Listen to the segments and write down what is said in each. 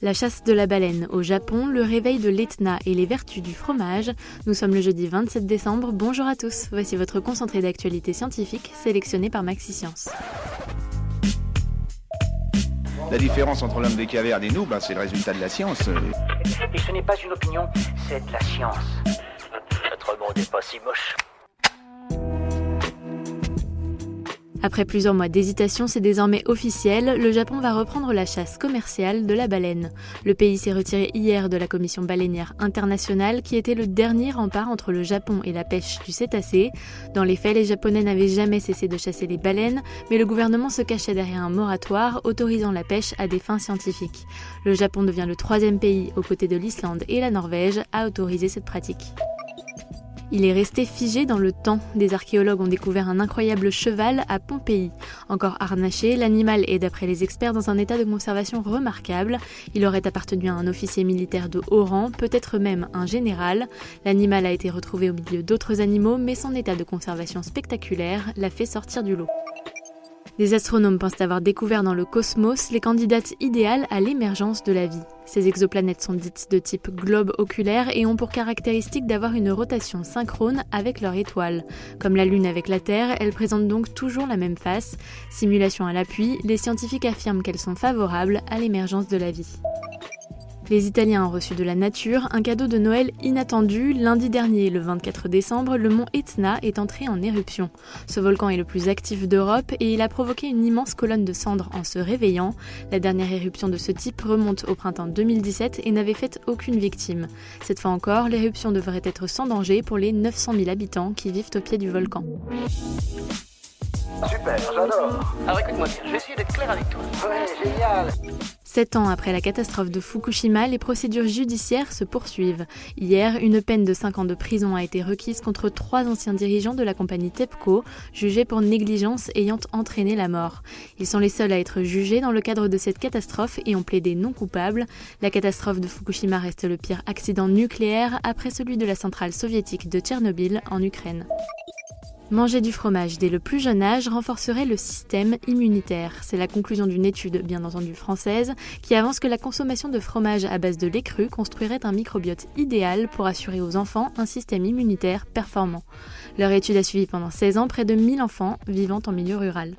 La chasse de la baleine au Japon, le réveil de l'Etna et les vertus du fromage. Nous sommes le jeudi 27 décembre. Bonjour à tous, voici votre concentré d'actualité scientifique sélectionné par Maxi Science. La différence entre l'homme des cavernes et nous, c'est le résultat de la science. Et ce n'est pas une opinion, c'est de la science. Notre monde n'est pas si moche. Après plusieurs mois d'hésitation, c'est désormais officiel, le Japon va reprendre la chasse commerciale de la baleine. Le pays s'est retiré hier de la Commission baleinière internationale qui était le dernier rempart entre le Japon et la pêche du cétacé. Dans les faits, les Japonais n'avaient jamais cessé de chasser les baleines, mais le gouvernement se cachait derrière un moratoire autorisant la pêche à des fins scientifiques. Le Japon devient le 3e pays, aux côtés de l'Islande et la Norvège, à autoriser cette pratique. Il est resté figé dans le temps. Des archéologues ont découvert un incroyable cheval à Pompéi. Encore harnaché, l'animal est d'après les experts dans un état de conservation remarquable. Il aurait appartenu à un officier militaire de haut rang, peut-être même un général. L'animal a été retrouvé au milieu d'autres animaux, mais son état de conservation spectaculaire l'a fait sortir du lot. Des astronomes pensent avoir découvert dans le cosmos les candidates idéales à l'émergence de la vie. Ces exoplanètes sont dites de type globe oculaire et ont pour caractéristique d'avoir une rotation synchrone avec leur étoile. Comme la Lune avec la Terre, elles présentent donc toujours la même face. Simulation à l'appui, les scientifiques affirment qu'elles sont favorables à l'émergence de la vie. Les Italiens ont reçu de la nature un cadeau de Noël inattendu. Lundi dernier, le 24 décembre, le mont Etna est entré en éruption. Ce volcan est le plus actif d'Europe et il a provoqué une immense colonne de cendres en se réveillant. La dernière éruption de ce type remonte au printemps 2017 et n'avait fait aucune victime. Cette fois encore, l'éruption devrait être sans danger pour les 900 000 habitants qui vivent au pied du volcan. Super, j'adore. Alors écoute-moi bien, je vais essayer d'être clair avec toi. Ouais, génial. 7 ans après la catastrophe de Fukushima, les procédures judiciaires se poursuivent. Hier, une peine de 5 ans de prison a été requise contre 3 anciens dirigeants de la compagnie TEPCO, jugés pour négligence ayant entraîné la mort. Ils sont les seuls à être jugés dans le cadre de cette catastrophe et ont plaidé non coupables. La catastrophe de Fukushima reste le pire accident nucléaire après celui de la centrale soviétique de Tchernobyl en Ukraine. Manger du fromage dès le plus jeune âge renforcerait le système immunitaire. C'est la conclusion d'une étude, bien entendu française, qui avance que la consommation de fromage à base de lait cru construirait un microbiote idéal pour assurer aux enfants un système immunitaire performant. Leur étude a suivi pendant 16 ans près de 1000 enfants vivant en milieu rural.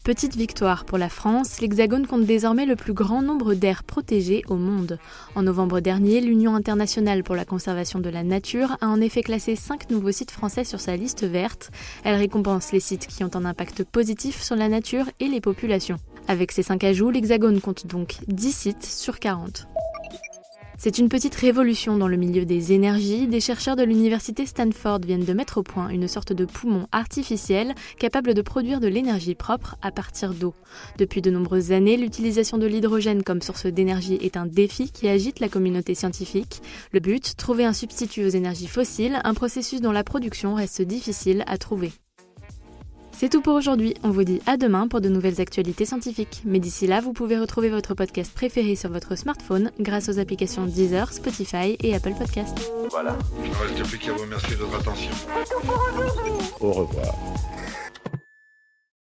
Petite victoire pour la France, l'Hexagone compte désormais le plus grand nombre d'aires protégées au monde. En novembre dernier, l'Union internationale pour la conservation de la nature a en effet classé 5 nouveaux sites français sur sa liste verte. Elle récompense les sites qui ont un impact positif sur la nature et les populations. Avec ces 5 ajouts, l'Hexagone compte donc 10 sites sur 40. C'est une petite révolution dans le milieu des énergies. Des chercheurs de l'université Stanford viennent de mettre au point une sorte de poumon artificiel capable de produire de l'énergie propre à partir d'eau. Depuis de nombreuses années, l'utilisation de l'hydrogène comme source d'énergie est un défi qui agite la communauté scientifique. Le but, trouver un substitut aux énergies fossiles, un processus dont la production reste difficile à trouver. C'est tout pour aujourd'hui, on vous dit à demain pour de nouvelles actualités scientifiques. Mais d'ici là, vous pouvez retrouver votre podcast préféré sur votre smartphone grâce aux applications Deezer, Spotify et Apple Podcasts. Voilà. Il ne reste plus qu'à vous remercier de votre attention. C'est tout pour aujourd'hui. Au revoir.